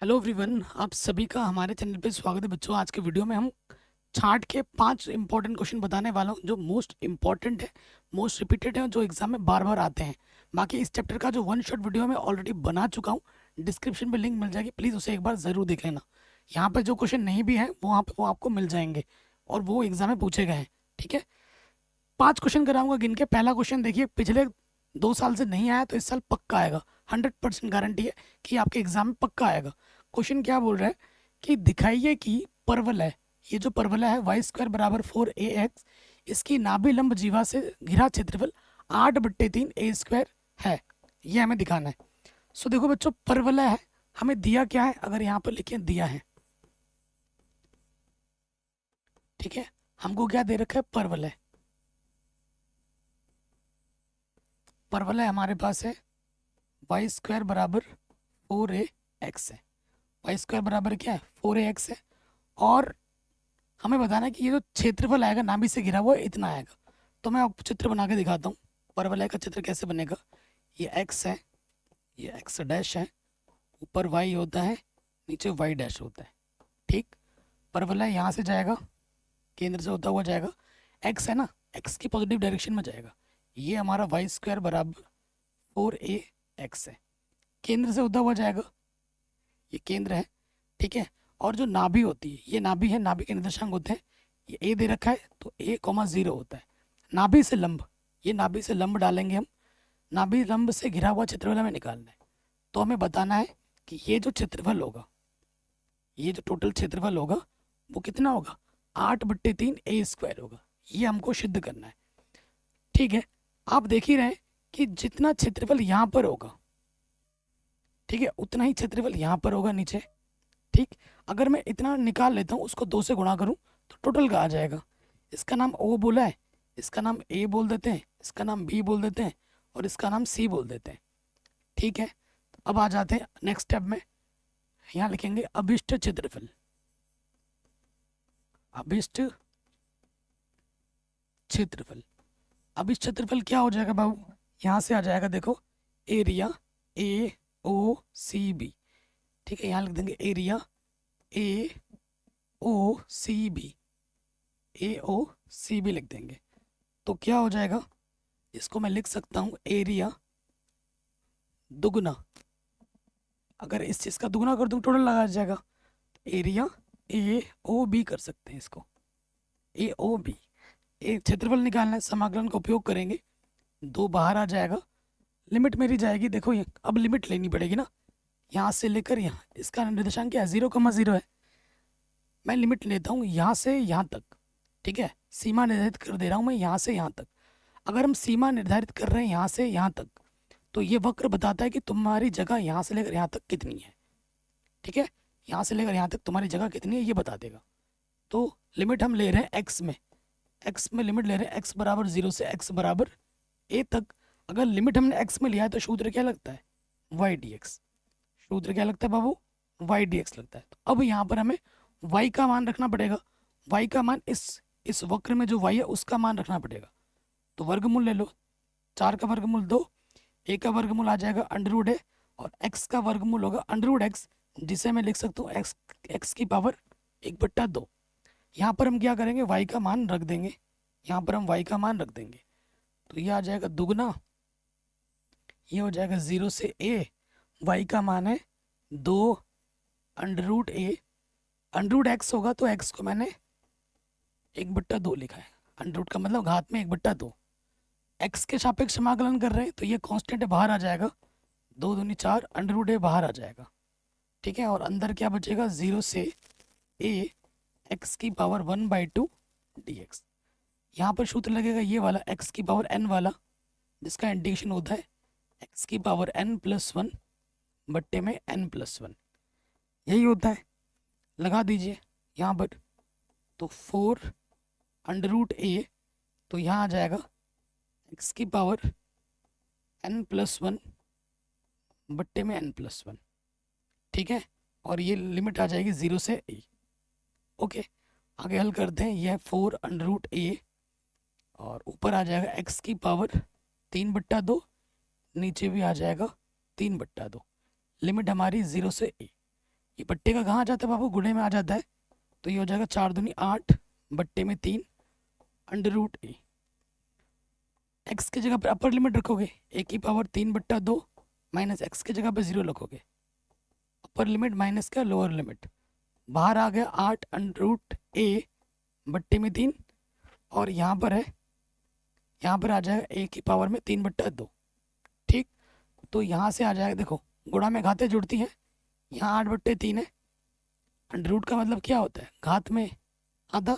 Hello everyone, आप सभी का हमारे चैनल पे स्वागत है बच्चों। आज के वीडियो में हम चार्ट के 5 इंपॉर्टेंट क्वेश्चन बताने वाला हूँ जो मोस्ट इंपॉर्टेंट है, मोस्ट रिपीटेड है, जो एग्जाम में बार बार आते हैं। बाकी इस चैप्टर का जो वन शॉट वीडियो मैं ऑलरेडी बना चुका हूँ, डिस्क्रिप्शन में लिंक मिल जाएगी, प्लीज़ उसे एक बार ज़रूर देख लेना। यहाँ पर जो क्वेश्चन नहीं भी है वहाँ पर वो आपको मिल जाएंगे और वो एग्जाम में पूछे गए हैं। ठीक है, 5 क्वेश्चन कराऊंगा गिन के। पहला क्वेश्चन देखिए, पिछले 2 साल से नहीं आया तो इस साल पक्का आएगा, 100% गारंटी है कि आपके एग्जाम में पक्का आएगा। क्वेश्चन क्या बोल रहा है कि दिखाइए कि परवलय, ये जो परवलय है y² बराबर 4ax, इसकी नाभि लंब जीवा से घिरा क्षेत्रफल 8/3 a² है, ये हमें दिखाना है। सो देखो बच्चों, परवलय है, हमें दिया क्या है, अगर यहाँ पर लिखे दिया है, ठीक है, हमको क्या दे रखा है, परवलय। परवलय हमारे पास है y² बराबर 4ax है, y² बराबर क्या है, 4ax है। और हमें बताना है कि ये जो क्षेत्रफल आएगा नाभि से घिरा हुआ इतना आएगा। तो मैं आपको चित्र बना के दिखाता हूँ परवलय का चित्र कैसे बनेगा। ये x है, ये x डैश है, ऊपर y होता है, नीचे y डैश होता है। ठीक, परवलय यहाँ से जाएगा, केंद्र से होता हुआ जाएगा, x है ना, x की पॉजिटिव डायरेक्शन में जाएगा। ये हमारा y² बराबर 4ax है, केंद्र से होता हुआ जाएगा, ये केंद्र है। ठीक है, और जो नाभि होती है, ये नाभि है, नाभि के निर्देशांक होते हैं, ये a दे रखा है तो a,0 होता है। नाभि से लंब, ये नाभि से लंब डालेंगे हम, नाभि लंब से घिरा हुआ क्षेत्रफल हमें निकालना है। तो हमें बताना है कि ये जो क्षेत्रफल होगा, ये जो टोटल क्षेत्रफल होगा वो कितना होगा, 8/3 a² होगा। ये हमको सिद्ध करना है। ठीक है, आप देख ही रहे हैं कि जितना क्षेत्रफल यहाँ पर होगा, ठीक है, उतना ही क्षेत्रफल यहाँ पर होगा नीचे। ठीक, अगर मैं इतना निकाल लेता हूँ, उसको 2 से गुणा करूँ तो टोटल का आ जाएगा। इसका नाम O बोला है, इसका नाम A बोल देते हैं, इसका नाम B बोल देते हैं और इसका नाम C बोल देते हैं। ठीक है, तो अब आ जाते हैं नेक्स्ट स्टेप में। यहाँ लिखेंगे अभिष्ट क्षेत्रफल। अभिष्ट क्षेत्रफल, अभिष्ट क्षेत्रफल क्या हो जाएगा बाबू, यहाँ से आ जाएगा, देखो, एरिया AOCB। ठीक है, यहाँ लिख देंगे एरिया AOCB, AOCB लिख देंगे। तो क्या हो जाएगा, इसको मैं लिख सकता हूँ एरिया दुगना, अगर इस चीज़ का दुगना कर दूँ टोटल लगा जाएगा, एरिया AOB कर सकते हैं इसको, AOB। एक क्षेत्रफल निकालना है, समाकलन का उपयोग करेंगे, 2 बाहर आ जाएगा, लिमिट मेरी जाएगी, देखो ये अब लिमिट लेनी पड़ेगी ना, यहाँ से लेकर यहाँ, इसका निर्देशांक क्या है, 0,0 है। मैं लिमिट लेता हूँ यहाँ से यहाँ तक। ठीक है, सीमा निर्धारित कर दे रहा हूँ मैं यहाँ से यहाँ तक। अगर हम सीमा निर्धारित कर रहे हैं यहाँ से यहाँ तक, तो ये वक्र बताता है कि तुम्हारी जगह यहाँ से लेकर यहाँ तक कितनी है। ठीक है, यहाँ से लेकर यहाँ तक तुम्हारी जगह कितनी है ये बता देगा। तो लिमिट हम ले रहे हैं x में, x में लिमिट ले रहे हैं, x बराबर 0 से x बराबर a तक। अगर लिमिट हमने x में लिया है तो सूत्र क्या लगता है, y dx। सूत्र क्या लगता है बाबू, y dx लगता है। तो अब यहाँ पर हमें y का मान रखना पड़ेगा, y का मान इस वक्र में जो y है उसका मान रखना पड़ेगा। तो वर्गमूल ले लो, 4 का वर्गमूल 2, a का वर्गमूल आ जाएगा √a और x का वर्गमूल होगा √x, जिसे मैं लिख सकता हूँ x की पावर 1/2। यहाँ पर हम क्या करेंगे, y का मान रख देंगे, यहाँ पर हम y का मान रख देंगे, तो ये आ जाएगा दुगना, ये हो जाएगा 0 से a, y का मान है 2 √a, √x होगा तो x को मैंने 1/2 लिखा है, √ का मतलब घात में 1/2। x के सापेक्ष समाकलन कर रहे हैं तो ये कांस्टेंट बाहर आ जाएगा, 2 दूनी 4, √a बाहर आ जाएगा। ठीक है, और अंदर क्या बचेगा, 0 से a x की पावर 1/2 dx। यहाँ पर सूत्र लगेगा ये वाला, x की पावर n वाला, जिसका इंटीग्रेशन होता है x की पावर n+1 बट्टे में n+1, यही होता है। लगा दीजिए यहाँ पर, तो 4 √a, तो यहाँ आ जाएगा x की पावर n+1 बट्टे में n+1। ठीक है, और ये लिमिट आ जाएगी 0 से a। ओके, आगे हल करते हैं, यह 4 √a और ऊपर आ जाएगा x की पावर 3/2, नीचे भी आ जाएगा 3/2। लिमिट हमारी 0 से a। ये बट्टे का कहाँ आ जाता है बाबू, गुणे में आ जाता है। तो ये हो जाएगा 4 दूनी 8 बट्टे में 3 अंडर रूट ए। एक्स की जगह पर अपर लिमिट रखोगे, ए की पावर 3/2 माइनस एक्स की जगह पर 0 रखोगे, अपर लिमिट माइनस का लोअर लिमिट, बाहर आ गया 8 अंडर रूट ए बट्टे में 3, और यहाँ पर है, यहाँ पर आ जाएगा ए की पावर में 3/2। ठीक, तो यहाँ से आ जाएगा, देखो गुणा में घातें जुड़ती हैं, यहाँ 8/3 है, अंडर रूट का मतलब क्या होता है, घात में आधा,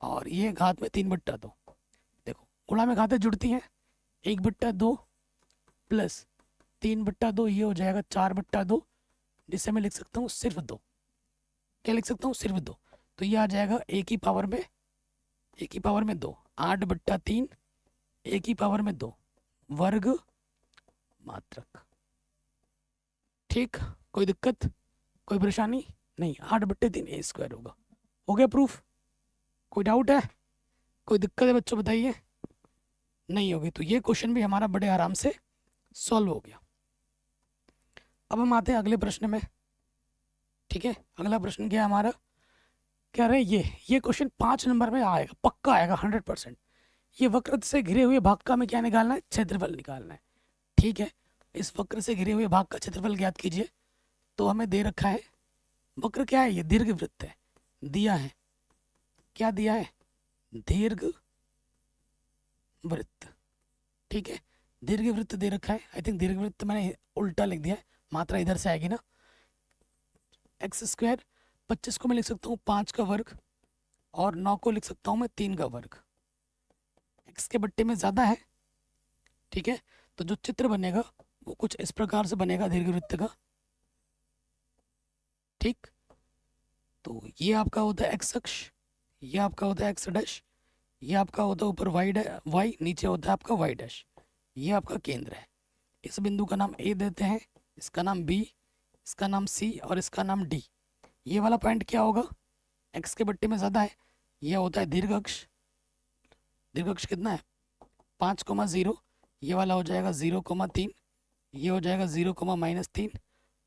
और ये घात में 3/2। देखो गुणा में घातें जुड़ती हैं, 1/2 प्लस 3/2, ये हो जाएगा 4/2, जिसे मैं लिख सकता हूँ सिर्फ 2। क्या लिख सकता हूँ, सिर्फ 2। तो ये आ जाएगा ए की पावर में 2, 8/3 ए की पावर में 2 वर्ग मात्रक। ठीक, कोई दिक्कत, कोई परेशानी नहीं, 8/3 ए स्क्वायर होगा। हो गया प्रूफ, कोई डाउट है, कोई दिक्कत है बच्चों बताइए, नहीं होगी। तो ये क्वेश्चन भी हमारा बड़े आराम से सॉल्व हो गया। अब हम आते हैं अगले प्रश्न में। ठीक है, अगला प्रश्न क्या है हमारा, कह रहे ये क्वेश्चन 5 नंबर में आएगा, पक्का आएगा 100%। ये वक्र से घिरे हुए भाग का हमें क्या निकालना है, क्षेत्रफल निकालना है। ठीक है, इस वक्र से घिरे हुए भाग का क्षेत्रफल ज्ञात कीजिए। तो हमें दे रखा है, वक्र क्या है, ये दीर्घवृत्त है, दिया है, क्या दिया है, दीर्घ वृत्त। ठीक है, दीर्घवृत्त दे रखा है, आई थिंक दीर्घवृत्त मैंने उल्टा लिख दिया है, मात्रा इधर से आएगी ना। एक्स स्क्वायर 25 को मैं लिख सकता हूँ 5 का वर्ग, और 9 को लिख सकता हूँ मैं 3 का वर्ग। एक्स के बट्टे में ज़्यादा है। ठीक है, तो जो चित्र बनेगा वो कुछ इस प्रकार से बनेगा दीर्घवृत्त का। ठीक, तो ये आपका होता है एक्स अक्ष, ये आपका होता है एक्स डैश, ये आपका होता है ऊपर वाई, नीचे होता है आपका वाई डैश। ये आपका केंद्र है। इस बिंदु का नाम ए देते हैं, इसका नाम बी, इसका नाम सी, और इसका नाम डी। ये वाला पॉइंट क्या होगा, एक्स के बट्टे में ज़्यादा है, यह होता है दीर्घ अक्ष। दीर्घ अक्ष कितना है, 5,0, ये वाला हो जाएगा 0,3, ये हो जाएगा 0,-3,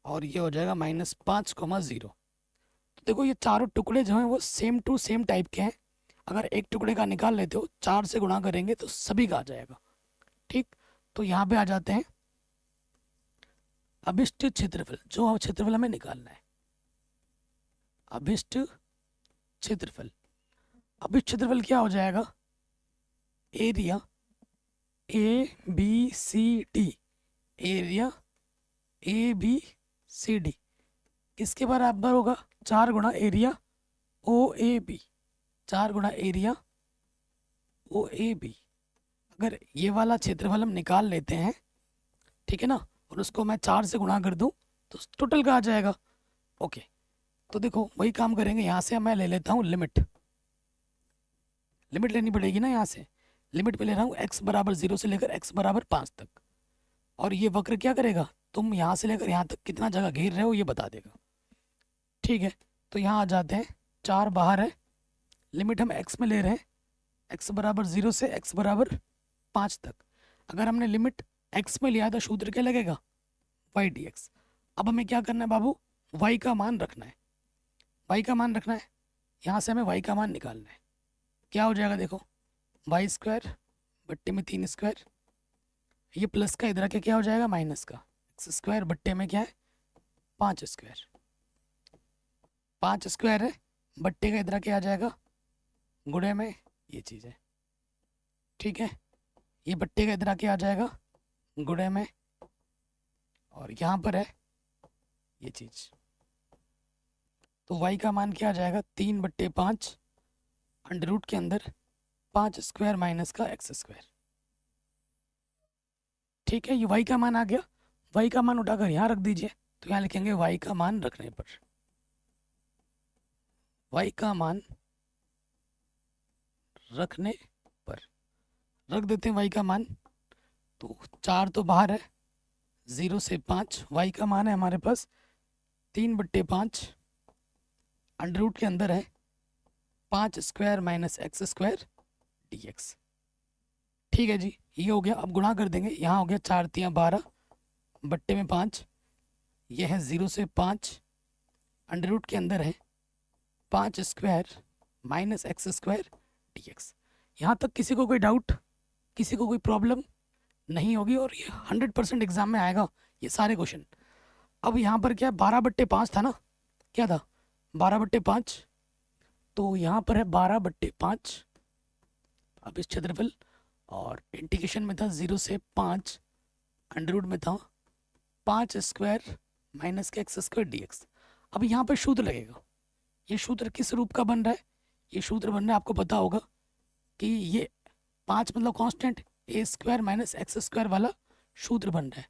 और ये हो जाएगा -5,0। तो देखो ये चारों टुकड़े जो हैं वो सेम टू सेम टाइप के हैं। अगर एक टुकड़े का निकाल लेते हो, 4 से गुणा करेंगे तो सभी का आ जाएगा। ठीक, तो यहाँ पे आ जाते हैं अभिष्ट क्षेत्रफल, जो क्षेत्रफल हमें निकालना है, अभिष्ट क्षेत्रफल। अभिष्ट क्षेत्रफल क्या हो जाएगा, एरिया ABCD, एरिया ABCD किसके बराबर होगा, 4 गुणा एरिया OAB, 4 गुणा एरिया OAB। अगर ये वाला क्षेत्रफल हम निकाल लेते हैं, ठीक है ना, और उसको मैं 4 से गुणा कर दूं तो टोटल का आ जाएगा। ओके, तो देखो वही काम करेंगे, यहाँ से मैं ले लेता हूँ लिमिट लेनी पड़ेगी ना, यहाँ से लिमिट पे ले रहा हूँ x बराबर 0 से लेकर x बराबर 5 तक। और ये वक्र क्या करेगा, तुम यहाँ से लेकर यहाँ तक कितना जगह घेर रहे हो ये बता देगा। ठीक है, तो यहाँ आ जाते हैं, 4 बाहर है, लिमिट हम x में ले रहे हैं, x बराबर 0 से x बराबर 5 तक। अगर हमने लिमिट x में लिया तो सूत्र क्या लगेगा, y dx। अब हमें क्या करना है बाबू, y का मान रखना है, y का मान रखना है, यहाँ से हमें y का मान निकालना है। क्या हो जाएगा, देखो वाई स्क्वायर बट्टे में 3 स्क्वायर, ये प्लस का इधर आके क्या हो जाएगा, माइनस का, एक्स स्क्वायर बट्टे में क्या है 5 स्क्वायर, 5 स्क्वायर है, बट्टे का इधर आके आ जाएगा गुणे में ये चीज़ है। ठीक है, ये बट्टे का इधर आके आ जाएगा गुणे में, और यहाँ पर है ये चीज़। तो वाई का मान क्या आ जाएगा, 3/5 अंडर रूट के अंदर 5 स्क्वायर माइनस का एक्स स्क्वायर। ठीक है, ये y का मान आ गया, y का मान उठाकर यहाँ रख दीजिए, तो यहाँ लिखेंगे y का मान रखने पर, y का मान रखने पर रख देते हैं y का मान। तो 4 तो बाहर है, 0 से 5, y का मान है हमारे पास 3/5 अंडर रूट के अंदर है 5 square minus x square dx। ठीक है जी, ये हो गया। अब गुणा कर देंगे, यहाँ हो गया 4 × 3 = 12 बट्टे में 5, यह है 0 से 5 अंडर रूट के अंदर है 5 square minus x square dx। यहाँ तक किसी को कोई डाउट, किसी को कोई प्रॉब्लम नहीं होगी, और ये 100% एग्जाम में आएगा ये सारे क्वेश्चन। अब यहाँ पर क्या है, 12/5 था ना, क्या था 12/5, तो यहाँ पर है 12/5। अब इस क्षेत्रफल और इंटीग्रेशन में था 0 से 5, अंडर रूट में था 5 स्क्वायर माइनस के एक्स स्क्वायर dx। अब यहाँ पर सूत्र लगेगा, ये सूत्र किस रूप का बन रहा है, ये सूत्र बन रहा है आपको पता होगा कि ये 5 मतलब कांस्टेंट, ए स्क्वायर माइनस एक्स स्क्वायर वाला सूत्र बन रहा है,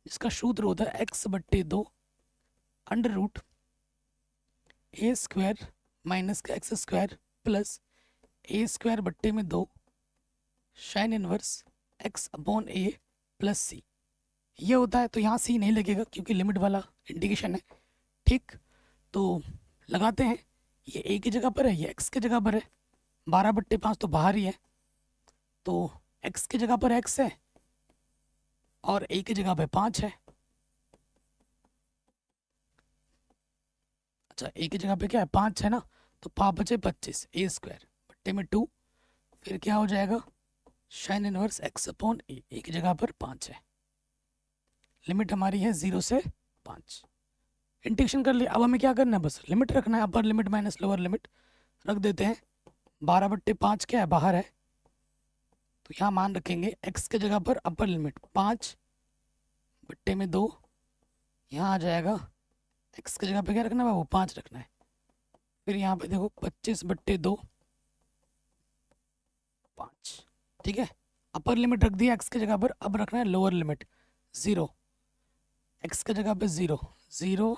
जिसका सूत्र होता है x/2 अंडर रूट ए स्क्वायर माइनस का एक्स स्क्वायर प्लस ए स्क्वायर बट्टे में 2 साइन इनवर्स x/a प्लस सी। ये होता है, तो यहाँ सी नहीं लगेगा क्योंकि लिमिट वाला इंडिकेशन है, ठीक। तो लगाते हैं, ये ए की जगह पर है, ये एक्स की जगह पर है, 12/5 तो बाहर ही है, तो एक्स की जगह पर एक्स है और ए की जगह पे 5 है। अच्छा, ए की जगह पे क्या है 5 है ना, तो 5 बचे 25, ए स्क्वायर बट्टे में 2, फिर क्या हो जाएगा साइन इनवर्स x/a, ए की जगह पर 5 है, लिमिट हमारी है 0 से 5। इंटीग्रेशन कर लिया, अब हमें क्या करना है, बस लिमिट रखना है, अपर लिमिट माइनस लोअर लिमिट रख देते हैं। 12/5 क्या है बाहर है, तो यहाँ मान रखेंगे x के जगह पर अपर लिमिट 5/2, यहाँ आ जाएगा x की जगह पे क्या रखना है, वो 5 रखना है। फिर यहाँ पे देखो 25/2 5, ठीक है। अपर लिमिट रख दिया x की जगह पर, अब रखना है लोअर लिमिट 0, x की जगह पे 0 0,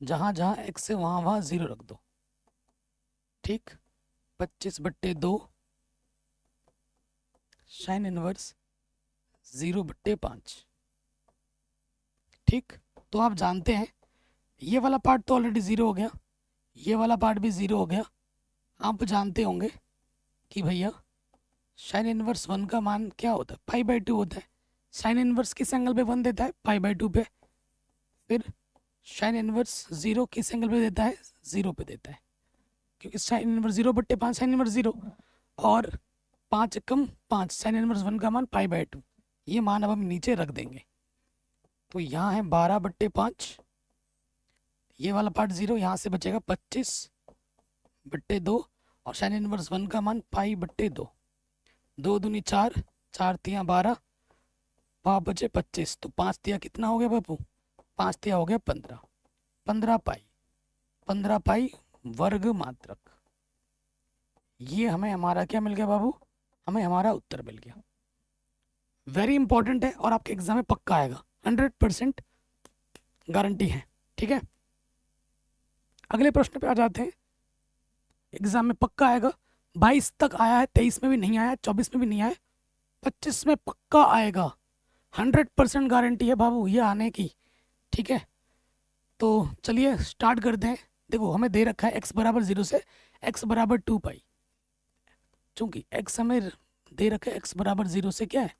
जहाँ जहाँ x है वहाँ वहाँ 0 रख दो, ठीक। 25/2 साइन इनवर्स 0/5, ठीक। तो आप जानते हैं ये वाला पार्ट तो ऑलरेडी 0 हो गया, ये वाला पार्ट भी 0 हो गया। आप जानते होंगे कि भैया साइन इनवर्स 1 का मान क्या होता है, π/2 होता है। साइन इनवर्स किस एंगल पे 1 देता है, π/2 पे। फिर साइन इनवर्स 0 किस एंगल पे देता है, 0 पे देता है, क्योंकि साइन इनवर्स 0/5 साइन इनवर्स 0 और 5 कम 5, साइन इनवर्स 1 का मान π/2। ये मान अब हम नीचे रख देंगे, तो यहाँ है 12/5, ये वाला पार्ट 0, यहाँ से बचेगा 25/2 और साइन इनवर्स 1 का मान π/2। 2 दूनी 4, 4 तिया 12, 5 बचे 25, तो 5 तिया कितना हो गया बापू, 5 तिया हो गया 15, 15 पाई वर्ग मात्रक। ये हमें हमारा क्या मिल गया बाबू, हमें हमारा उत्तर मिल गया। वेरी इंपॉर्टेंट है और आपके एग्जाम में पक्का आएगा, 100% गारंटी है, ठीक है। अगले प्रश्न पे आ जाते हैं, एग्जाम में पक्का आएगा। 22 तक आया है, 23 में भी नहीं आया, 24 में भी नहीं आया, 25 में पक्का आएगा, 100% गारंटी है बाबू ये आने की, ठीक है। तो चलिए स्टार्ट करते हैं। देखो हमें दे रखा है x = 0 से x = 2π, चूंकि x हमें दे रखा है x = 0 से क्या है,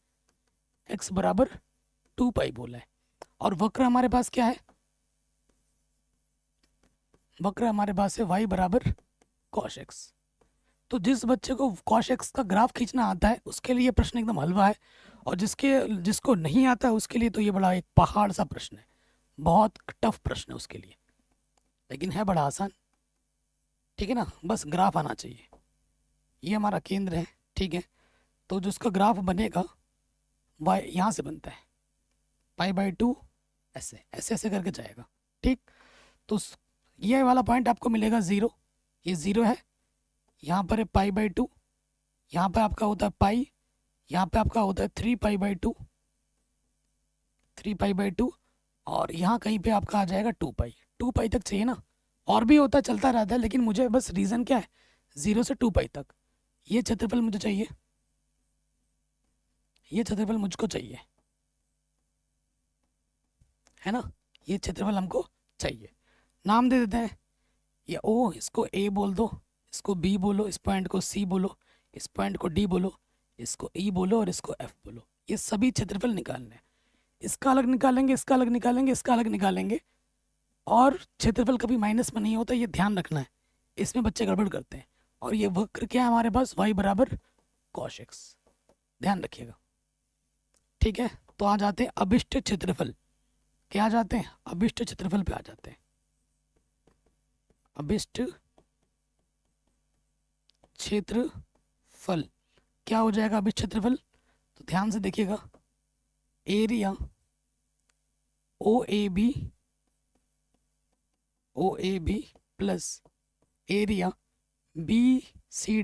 x = 2π बोला है, और वक्र हमारे पास क्या है, वक्र हमारे पास है y = cos x। तो जिस बच्चे को cos x का ग्राफ खींचना आता है उसके लिए प्रश्न एकदम हलवा है, और जिसको नहीं आता है उसके लिए तो ये बड़ा एक पहाड़ सा प्रश्न है, बहुत टफ प्रश्न है उसके लिए, लेकिन है बड़ा आसान, ठीक है ना। बस ग्राफ आना चाहिए, ये हमारा केंद्र है, ठीक है। तो जो उसका ग्राफ बनेगा y यहाँ से बनता है π/2, ऐसे ऐसे ऐसे करके जाएगा, ठीक। तो ये वाला पॉइंट आपको मिलेगा 0, ये 0 है, यहाँ पर है π/2, यहाँ पे आपका होता है पाई, यहाँ पे आपका होता है 3π/2, 3π/2, और यहाँ कहीं पे आपका आ जाएगा 2π, 2π तक चाहिए ना, और भी होता चलता रहता है, लेकिन मुझे बस रीज़न क्या है 0 से 2π तक, ये क्षेत्रफल मुझे चाहिए, ये क्षेत्रफल मुझको चाहिए, है ना, ये क्षेत्रफल हमको चाहिए। नाम दे देते हैं, ये O, इसको A बोल दो, इसको B बोलो, इस पॉइंट को C बोलो, इस पॉइंट को D बोलो, इसको E बोलो और इसको F बोलो। ये सभी क्षेत्रफल निकालने हैं, इसका अलग निकालेंगे, इसका अलग निकालेंगे, इसका अलग निकालेंगे, और क्षेत्रफल कभी माइनस में नहीं होता, ये ध्यान रखना है, इसमें बच्चे गड़बड़ करते हैं। और ये वक्र क्या है हमारे पास, y बराबर cos x, ध्यान रखिएगा। ठीक है, तो आ जाते हैं अभिष्ट क्षेत्रफल। क्या आ जाते हैं, अभिष्ट क्षेत्रफल पे आ जाते हैं। अभिष्ट क्षेत्रफल क्या हो जाएगा अभिष्ट क्षेत्रफल, तो ध्यान से देखिएगा, area O A B plus area B C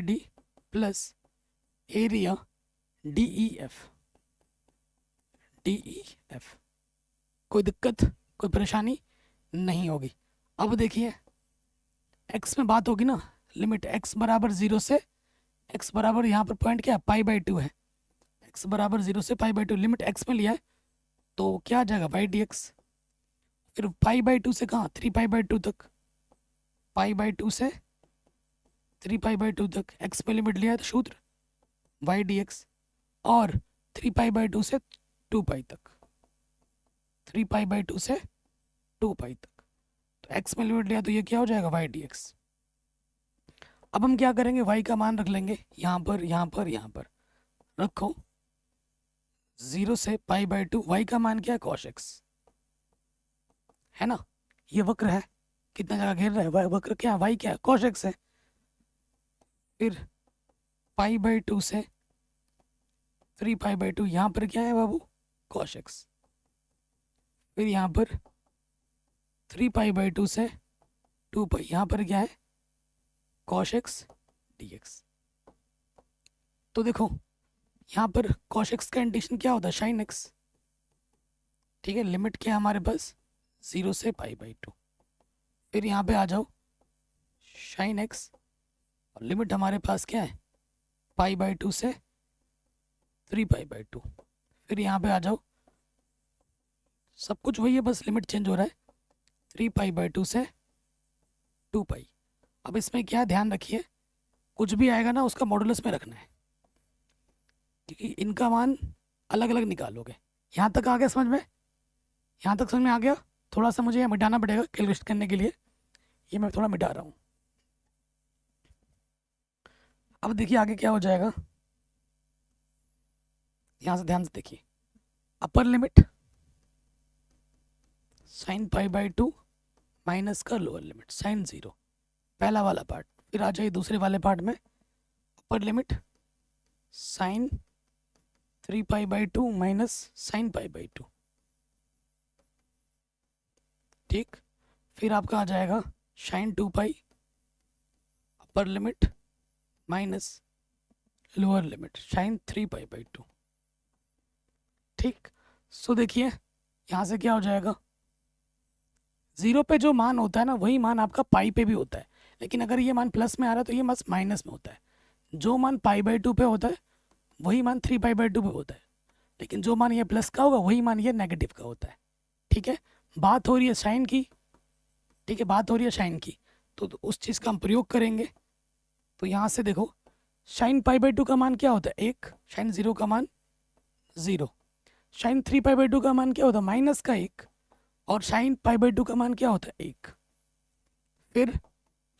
D plus area D E F. कोई दिक्कत, कोई परेशानी नहीं होगी। अब देखिए x में बात होगी ना, लिमिट x बराबर 0 से x बराबर, यहाँ पर पॉइंट क्या है, π/2 है, x बराबर 0 से π/2, लिमिट x में लिया है तो क्या आ जाएगा y dx। फिर π/2 से कहाँ, 3π/2 तक, π/2 से 3π/2 तक x पे लिमिट लिया है तो सूत्र y dx, और 3π/2 से 2π तक, 3π/2 से 2π तक, तो x में लिमिट लिया तो ये क्या हो जाएगा y dx। अब हम क्या करेंगे, y का मान रख लेंगे यहाँ पर, यहाँ पर, यहाँ पर रखो, 0 से π/2, y का मान क्या है cos x, है ना, ये वक्र है, कितना जगह घेर रहा है, वक्र क्या है, y क्या है cos x है। फिर π/2 से 3π/2, यहाँ पर क्या है बाबू, cos x। फिर यहाँ पर 3π/2 से 2π, यहाँ पर क्या है cos x dx। तो देखो यहाँ पर cos x का इंटीग्रेशन क्या होता है, sin x। ठीक है, लिमिट क्या है हमारे पास, 0 से π/2। फिर यहाँ पे आ जाओ sin x, और लिमिट हमारे पास क्या है, π/2 से 3π/2। फिर यहाँ पे आ जाओ, सब कुछ वही है, बस लिमिट चेंज हो रहा है, 3π/2 से 2π। अब इसमें क्या ध्यान रखिए, कुछ भी आएगा ना उसका मॉडुलस में रखना है, क्योंकि इनका मान अलग अलग निकालोगे। यहाँ तक आ गया समझ में, यहाँ तक समझ में आ गया। थोड़ा सा मुझे मिटाना पड़ेगा कैलकुलेट करने के लिए, ये मैं थोड़ा मिटा रहा हूँ। अब देखिए आगे क्या हो जाएगा, यहाँ से ध्यान से देखिए, अपर लिमिट sin π/2 माइनस का लोअर लिमिट sin 0, पहला वाला पार्ट। फिर आ जाइए दूसरे वाले पार्ट में, upper limit sin 3π/2 minus sin π/2। ठीक, फिर आपका आ जाएगा sin 2π, upper limit minus lower limit sin 3π/2। ठीक, सो देखिए यहाँ से क्या हो जाएगा, 0 पे जो मान होता है ना वही मान आपका पाई पे भी होता है, लेकिन अगर ये मान प्लस में आ रहा है तो ये बस माइनस में होता है। जो मान π/2 पे होता है वही मान 3π/2 पे होता है, लेकिन जो मान ये प्लस का होगा वही मान ये नेगेटिव का होता है। ठीक है, बात हो रही है साइन की, ठीक है, बात हो रही है साइन की, तो उस चीज़ का हम प्रयोग करेंगे। तो यहाँ से देखो sin π/2 का मान क्या होता है 1, sin 0 का मान 0, sin 3π/2 का मान क्या होता है माइनस का 1, और sin π/2 का मान क्या होता है 1। फिर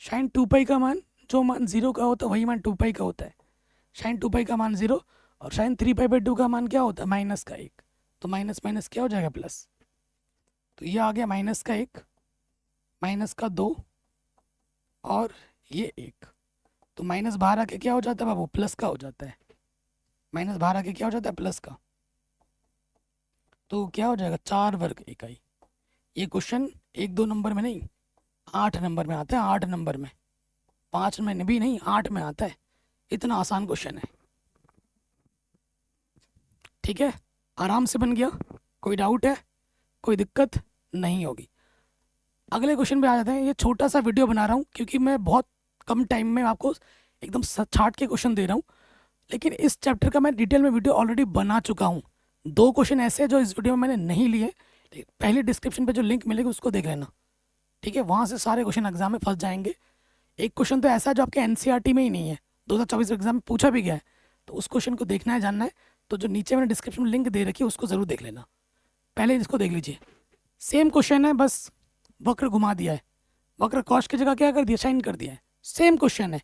sin 2π का मान, जो मान 0 का होता है वही मान 2π का होता है, sin 2π का मान 0, और sin 3π/2 का मान क्या होता है माइनस का 1, तो माइनस माइनस क्या हो जाएगा प्लस। तो ये आ गया माइनस का 1, माइनस का 2, और ये 1, तो माइनस बाहर आके क्या हो जाता है बाबू, प्लस का हो जाता है, माइनस बाहर आके क्या हो जाता है प्लस का। तो क्या हो जाएगा 4 वर्ग इकाई। ये क्वेश्चन 1-2 नंबर में नहीं 8 नंबर में आता है, 8 नंबर में, 5 में भी नहीं 8 में आता है, इतना आसान क्वेश्चन है। ठीक है, आराम से बन गया, कोई डाउट है, कोई दिक्कत नहीं होगी। अगले क्वेश्चन पे आ जाते हैं। ये छोटा सा वीडियो बना रहा हूँ क्योंकि मैं बहुत कम टाइम में आपको एकदम छाट के क्वेश्चन दे रहा हूँ, लेकिन इस चैप्टर का मैं डिटेल में वीडियो ऑलरेडी बना चुका हूँ। 2 क्वेश्चन ऐसे हैं जो इस वीडियो में मैंने नहीं लिए, पहले डिस्क्रिप्शन पे जो लिंक मिलेगी उसको देख लेना। ठीक है, वहाँ से सारे क्वेश्चन एग्जाम में फंस जाएंगे। एक क्वेश्चन तो ऐसा है जो आपके एनसीईआरटी में ही नहीं है, 2024 एग्जाम में पूछा भी गया है, तो उस क्वेश्चन को देखना है, जानना है, तो जो नीचे मैंने डिस्क्रिप्शन में लिंक दे रखी है उसको ज़रूर देख लेना। पहले इसको देख लीजिए, सेम क्वेश्चन है, बस वक्र घुमा दिया है। वक्र कॉस की जगह क्या कर दिया, साइन कर दिया है। सेम क्वेश्चन है,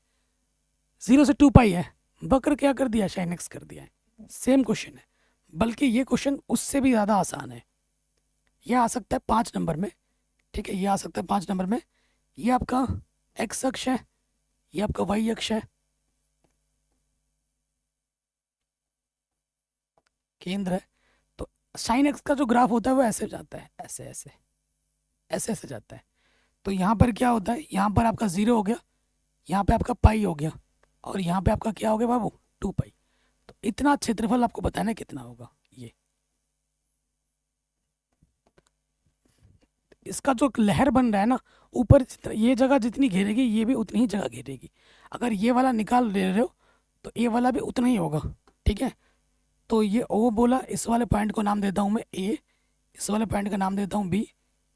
0 से 2 पाई है, वक्र क्या कर दिया, साइन एक्स कर दिया है। सेम क्वेश्चन है, बल्कि ये क्वेश्चन उससे भी ज़्यादा आसान है। यह आ सकता है 5 नंबर में, ठीक है, ये आ सकता है 5 नंबर में। ये आपका एक्स अक्ष है, ये आपका वाई अक्ष है, केंद्र है। तो साइन एक्स का जो ग्राफ होता है वो ऐसे जाता है, ऐसे ऐसे ऐसे ऐसे जाता है। तो यहाँ पर क्या होता है, यहाँ पर आपका 0 हो गया, यहाँ पे आपका पाई हो गया, और यहाँ पे आपका क्या हो गया बाबू, 2 पाई। तो इतना क्षेत्रफल आपको बताना है कितना होगा। ये इसका जो लहर बन रहा है ना, ऊपर ये जगह जितनी घेरेगी ये भी उतनी ही जगह घेरेगी। अगर ये वाला निकाल ले रहे हो तो ये वाला भी उतना ही होगा, ठीक है। तो ये ओ बोला, इस वाले पॉइंट को नाम देता हूँ मैं ए, इस वाले पॉइंट का नाम देता हूँ बी,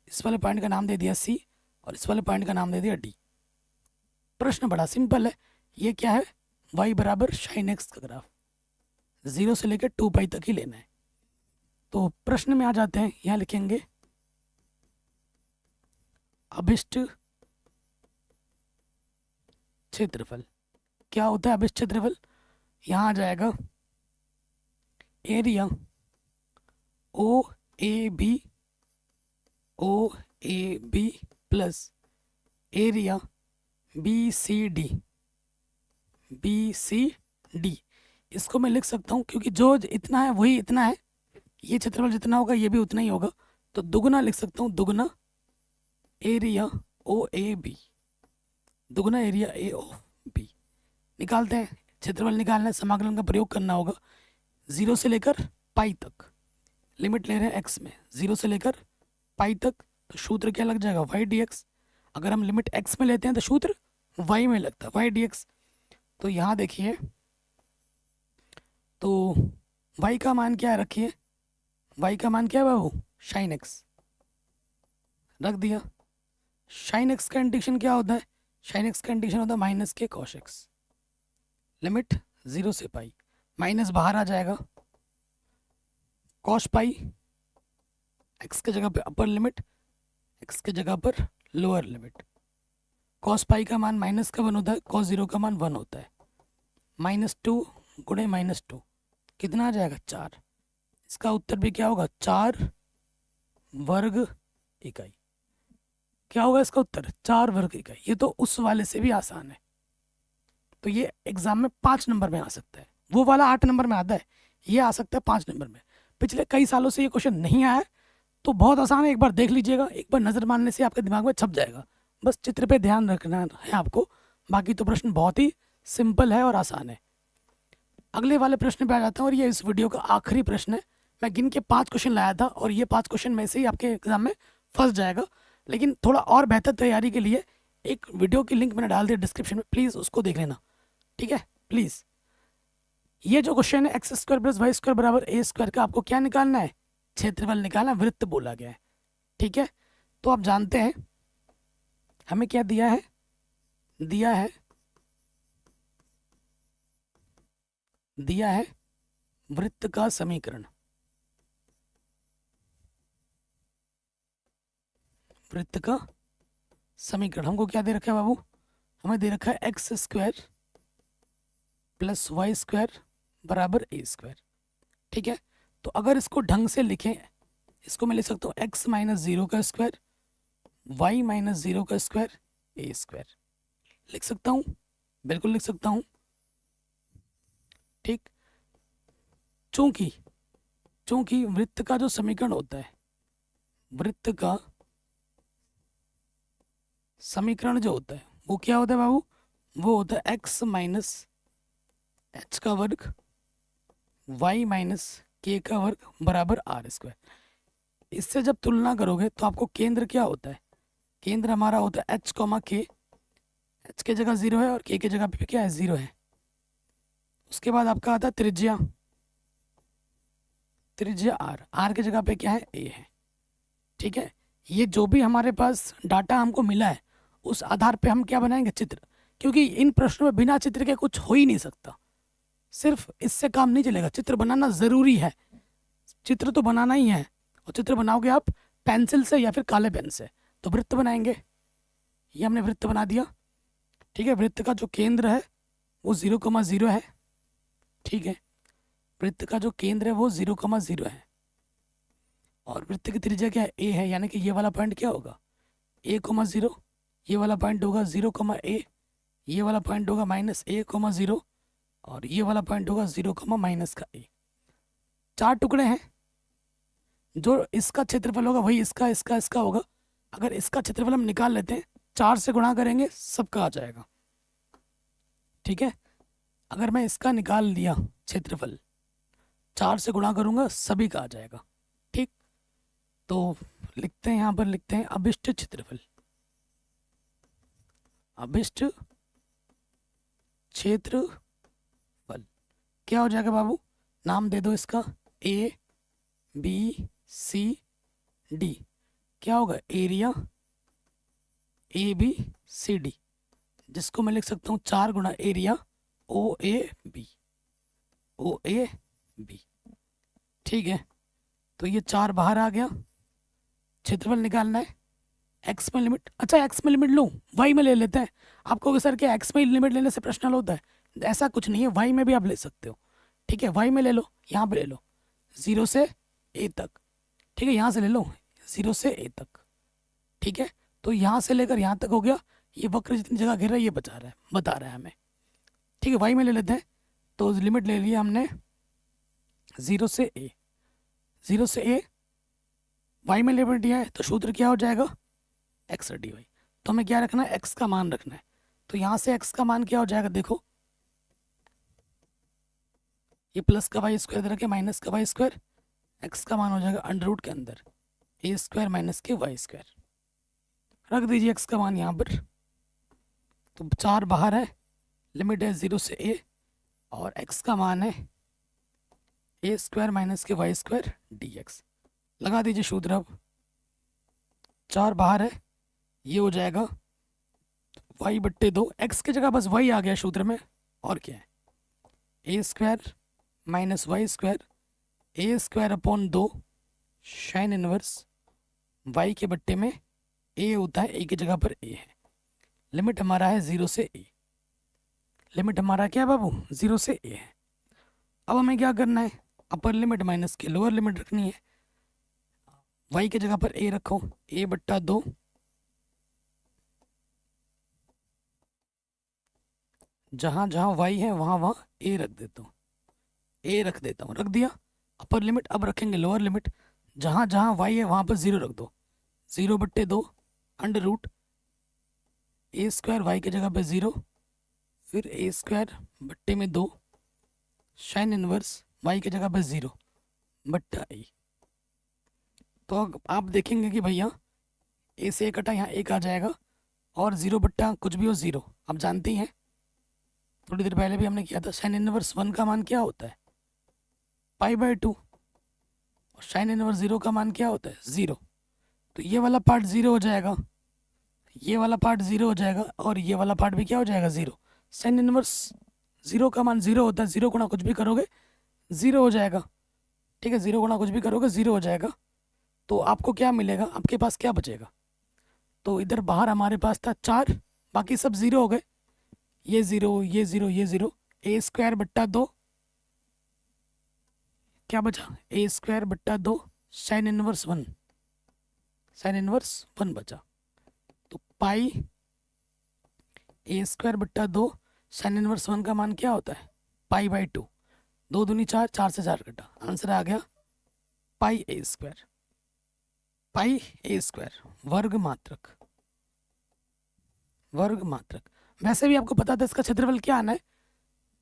इस वाले पॉइंट का नाम दे दिया सी, और इस वाले पॉइंट का नाम दे दिया डी। प्रश्न बड़ा सिंपल है, ये क्या है, y बराबर साइन एक्स का ग्राफ, 0 से लेकर 2 पाई तक ही लेना है। तो प्रश्न में आ जाते हैं, यहाँ लिखेंगे अभिष्ट क्षेत्रफल। क्या होता है अभिष्ट क्षेत्रफल, यहाँ आ जाएगा area O A B plus area B C D. इसको मैं लिख सकता हूँ, क्योंकि जो इतना है वही इतना है, ये क्षेत्रफल जितना होगा ये भी उतना ही होगा, तो दुगुना लिख सकता हूँ, दुगुना एरिया ओ ए बी, दुगुना एरिया ए ओ बी। निकालते हैं, क्षेत्रफल निकालना है, समाकलन का प्रयोग करना होगा। 0 से लेकर पाई तक लिमिट ले रहे हैं x में, 0 से लेकर पाई तक, तो सूत्र क्या लग जाएगा, y dx। अगर हम लिमिट x में लेते हैं तो सूत्र y में लगता है, y dx। तो यहाँ देखिए, तो y का मान क्या है, रखिए y का मान क्या है बाबू, साइन एक्स रख दिया। साइन एक्स का इंटीग्रेशन क्या होता है, साइन एक्स का इंटीग्रेशन होता है माइनस के कॉस एक्स। लिमिट 0 से पाई, माइनस बाहर आ जाएगा, कॉस पाई, एक्स के जगह पे अपर लिमिट, एक्स के जगह पर लोअर लिमिट। कॉस पाई का मान माइनस का 1 होता है, कॉस 0 का मान 1 होता है। -2 गुणे -2 कितना आ जाएगा, 4। इसका उत्तर भी क्या होगा, 4 वर्ग इकाई। क्या होगा इसका उत्तर, 4 वर्ग इकाई। ये तो उस वाले से भी आसान है, तो ये एग्जाम में 5 नंबर में आ सकता है। वो वाला 8 नंबर में आता है, ये आ सकता है 5 नंबर में। पिछले कई सालों से ये क्वेश्चन नहीं आया है, तो बहुत आसान है, एक बार देख लीजिएगा, एक बार नज़र मारने से आपके दिमाग में छप जाएगा। बस चित्र पे ध्यान रखना है आपको, बाकी तो प्रश्न बहुत ही सिंपल है और आसान है। अगले वाले प्रश्न पे आ जाता हूँ, और ये इस वीडियो का आखिरी प्रश्न है। मैं गिन के 5 क्वेश्चन लाया था, और ये 5 क्वेश्चन में से ही आपके एग्जाम में फंस जाएगा। लेकिन थोड़ा और बेहतर तैयारी के लिए एक वीडियो की लिंक मैंने डाल दिया डिस्क्रिप्शन में, प्लीज़ उसको देख लेना, ठीक है प्लीज़। ये जो क्वेश्चन है x² + y² बराबर a² का आपको क्या निकालना है, क्षेत्रफल निकालना, वृत्त बोला गया है, ठीक है। तो आप जानते हैं हमें क्या दिया है, दिया है वृत्त का समीकरण। वृत्त का समीकरण हमको क्या दे रखा है बाबू, हमें दे रखा है x² + y² बराबर a², ठीक है। तो अगर इसको ढंग से लिखें, इसको मैं लिख सकता हूँ x - 0 का स्क्वायर, y - 0 का स्क्वायर, a²। लिख सकता हूँ, बिल्कुल लिख सकता हूँ, ठीक। चूंकि वृत्त का जो समीकरण होता है, वृत्त का समीकरण जो होता है वो क्या होता है बाबू, वो होता है x - h का वर्ग, y - k का वर्ग बराबर r²। इससे जब तुलना करोगे तो आपको केंद्र क्या होता है, केंद्र हमारा होता है h, k। h की जगह 0 है और k की जगह पे क्या है, 0 है। उसके बाद आपका आता है त्रिज्या r की जगह पे क्या है, a है, ठीक है। ये जो भी हमारे पास डाटा हमको मिला है उस आधार पे हम क्या बनाएंगे, चित्र। क्योंकि इन प्रश्नों में बिना चित्र के कुछ हो ही नहीं सकता, सिर्फ इससे काम नहीं चलेगा, चित्र बनाना ज़रूरी है। चित्र तो बनाना ही है, और चित्र बनाओगे आप पेंसिल से या फिर काले पेन से। तो वृत्त बनाएंगे, ये हमने वृत्त बना दिया। ठीक है, वृत्त का जो केंद्र है वो 0,0 है। ठीक है, वृत्त का जो केंद्र है वो 0,0 है और वृत्त की त्रिज्या क्या है, a है, यानी कि ये वाला पॉइंट क्या होगा, a,0, ये वाला पॉइंट होगा 0,a, ये वाला पॉइंट होगा -a,0 और ये वाला पॉइंट होगा 0,-a। 4 टुकड़े हैं, जो इसका क्षेत्रफल होगा वही इसका होगा। अगर इसका क्षेत्रफल हम निकाल लेते हैं, 4 से गुणा करेंगे सबका आ जाएगा। ठीक है, अगर मैं इसका निकाल लिया क्षेत्रफल, 4 से गुणा करूंगा सभी का आ जाएगा। ठीक, तो लिखते हैं, यहाँ पर लिखते हैं अभिष्ट क्षेत्रफल। अभिष्ट क्षेत्रफल क्या हो जाएगा बाबू, नाम दे दो इसका, A B C D। क्या होगा, एरिया ABCD, जिसको मैं लिख सकता हूँ 4 गुणा एरिया OAB। ठीक है, तो ये 4 बाहर आ गया। क्षेत्रफल निकालना है, एक्स में लिमिट, अच्छा एक्स में लिमिट लूँ, वाई में ले लेते हैं। आपको सर क्या एक्स में लिमिट लेने से प्रश्न होता है, ऐसा कुछ नहीं है, वाई में भी आप ले सकते हो। ठीक है, वाई में ले लो, यहाँ पे ले लो 0 से a तक। ठीक है, यहाँ से ले लो 0 से a तक। ठीक है, तो यहाँ से लेकर यहाँ तक हो गया। ये वक्र जितनी जगह घेर रहा है ये बता रहा है हमें। ठीक है, वाई में ले लेते हैं, तो लिमिट ले लिया हमने 0 से a। 0 से a वाई में लिमिट दिया है, तो सूत्र क्या हो जाएगा, एक्स डी वाई। तो हमें क्या रखना है, एक्स का मान रखना है। तो यहाँ से एक्स का मान क्या हो जाएगा, देखो ये प्लस का वाई स्क्वायर रखे माइनस का वाई स्क्वायर, एक्स का मान हो जाएगा अंडर रूट के अंदर a स्क्वायर माइनस के वाई स्क्वायर। रख दीजिए एक्स का मान यहाँ पर, तो 4 बाहर है, लिमिट है 0 से a और x का मान है a स्क्वायर माइनस के वाई स्क्वायर dx। लगा दीजिए सूत्र। अब 4 बाहर है, ये हो जाएगा y/2, x की जगह बस y आ गया सूत्र में, और क्या है, a square minus Y square a square upon 2 sine inverse y के बट्टे में a होता है, a की जगह पर a है। लिमिट हमारा है 0 से a, लिमिट हमारा क्या है बाबू, 0 से a है। अब हमें क्या करना है, अपर लिमिट माइनस के लोअर लिमिट रखनी है। y की जगह पर a रखो, a/2 जहाँ जहाँ y है वहाँ वहाँ a रख देता हूँ, रख दिया अपर लिमिट। अब रखेंगे लोअर लिमिट, जहाँ जहाँ y है वहाँ पर 0 रख दो, 0/2 under root a square Y की जगह पे 0, फिर a स्क्वायर बट्टे में 2 साइन इनवर्स y की जगह पे 0 बट्टा a। तो आप देखेंगे कि भैया a से 1 कटा, यहाँ 1 आ जाएगा और 0 बट्टा कुछ भी हो 0। आप जानते हैं थोड़ी देर पहले भी हमने किया था, साइन इनवर्स 1 का मान क्या होता है, π/2 और साइन इनवर्स 0 का मान क्या होता है, 0। तो ये वाला पार्ट 0 हो जाएगा, ये वाला पार्ट 0 हो जाएगा और ये वाला पार्ट भी क्या हो जाएगा, 0। साइन इनवर्स 0 का मान 0 होता है, 0 गुणा कुछ भी करोगे 0 हो जाएगा। ठीक है, 0 गुणा कुछ भी करोगे 0 हो जाएगा। तो आपको क्या मिलेगा, आपके पास क्या बचेगा, तो इधर बाहर हमारे पास था 4, बाकी सब 0 हो गए, ये 0 ये 0 ये 0, a स्क्वायर बट्टा 2 क्या बचा, a स्क्वायर बट्टा 2 साइन इनवर्स 1, साइन इनवर्स 1 बचा। तो पाई a स्क्वायर बट्टा 2 साइन इनवर्स 1 का मान क्या होता है, π/2, 2 दूनी 4, 4 से 4 कटा, आंसर आ गया पाई a square. Pi a square वर्ग मात्रक, वर्ग मात्रक। वैसे भी आपको पता था इसका क्षेत्रफल क्या आना है,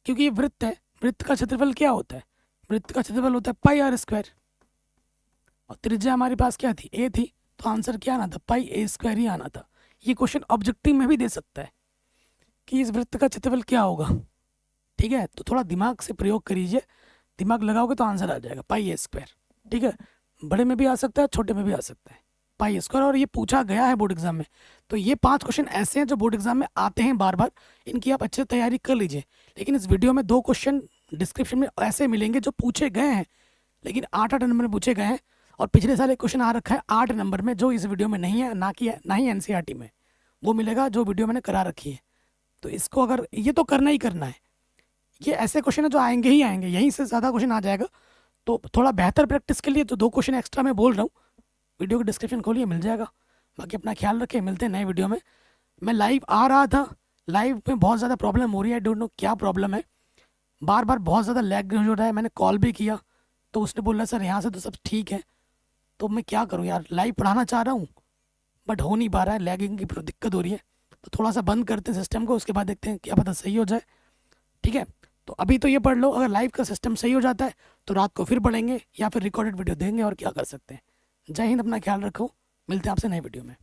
क्योंकि ये वृत्त है, वृत्त का क्षेत्रफल क्या होता है, वृत्त का क्षेत्रफल होता है πr स्क्वायर और त्रिज्या हमारे पास क्या थी, a थी, तो आंसर क्या आना था, πa स्क्वायर ही आना था। ये क्वेश्चन ऑब्जेक्टिव में भी दे सकता है कि इस वृत्त का क्षेत्रफल क्या होगा। ठीक है, तो थोड़ा दिमाग से प्रयोग करिए, दिमाग लगाओगे तो आंसर आ जाएगा πa स्क्वायर। ठीक है, बड़े में भी आ सकता है, छोटे में भी आ सकता है πa स्क्वायर, और ये पूछा गया है बोर्ड एग्जाम में। तो ये 5 क्वेश्चन ऐसे हैं जो बोर्ड एग्जाम में आते हैं बार बार, इनकी आप अच्छे से तैयारी कर लीजिए। लेकिन इस वीडियो में 2 क्वेश्चन डिस्क्रिप्शन में ऐसे मिलेंगे जो पूछे गए हैं, लेकिन 8-8 नंबर में पूछे गए हैं। और पिछले साल एक क्वेश्चन आ रखा है 8 नंबर में, जो इस वीडियो में नहीं है, ना ही एनसीईआरटी में, वो मिलेगा जो वीडियो मैंने करा रखी है। तो इसको अगर ये तो करना ही करना है, ये ऐसे क्वेश्चन है जो आएंगे ही आएंगे, यहीं से ज़्यादा क्वेश्चन आ जाएगा। तो थोड़ा बेहतर प्रैक्टिस के लिए तो 2 क्वेश्चन एक्स्ट्रा मैं बोल रहा हूँ, वीडियो का डिस्क्रिप्शन खोलिए मिल जाएगा। बाकी अपना ख्याल रखें, मिलते हैं नए वीडियो में। मैं लाइव आ रहा था, लाइव में बहुत ज़्यादा प्रॉब्लम हो रही है, आई डोंट नो क्या प्रॉब्लम है, बार बार बहुत ज़्यादा लैग हो रहा है। मैंने कॉल भी किया तो उसने बोला सर यहाँ से तो सब ठीक है। तो मैं क्या करूँ यार, लाइव पढ़ाना चाह रहा हूँ बट हो नहीं पा रहा है, लैगिंग की दिक्कत हो रही है। तो थोड़ा सा बंद करते हैं सिस्टम को, उसके बाद देखते हैं, क्या पता सही हो जाए। ठीक है, तो अभी तो ये पढ़ लो, अगर लाइव का सिस्टम सही हो जाता है तो रात को फिर पढ़ेंगे या फिर रिकॉर्डेड वीडियो देंगे, और क्या कर सकते हैं। जय हिंद, अपना ख्याल रखो, मिलते हैं आपसे नए वीडियो में।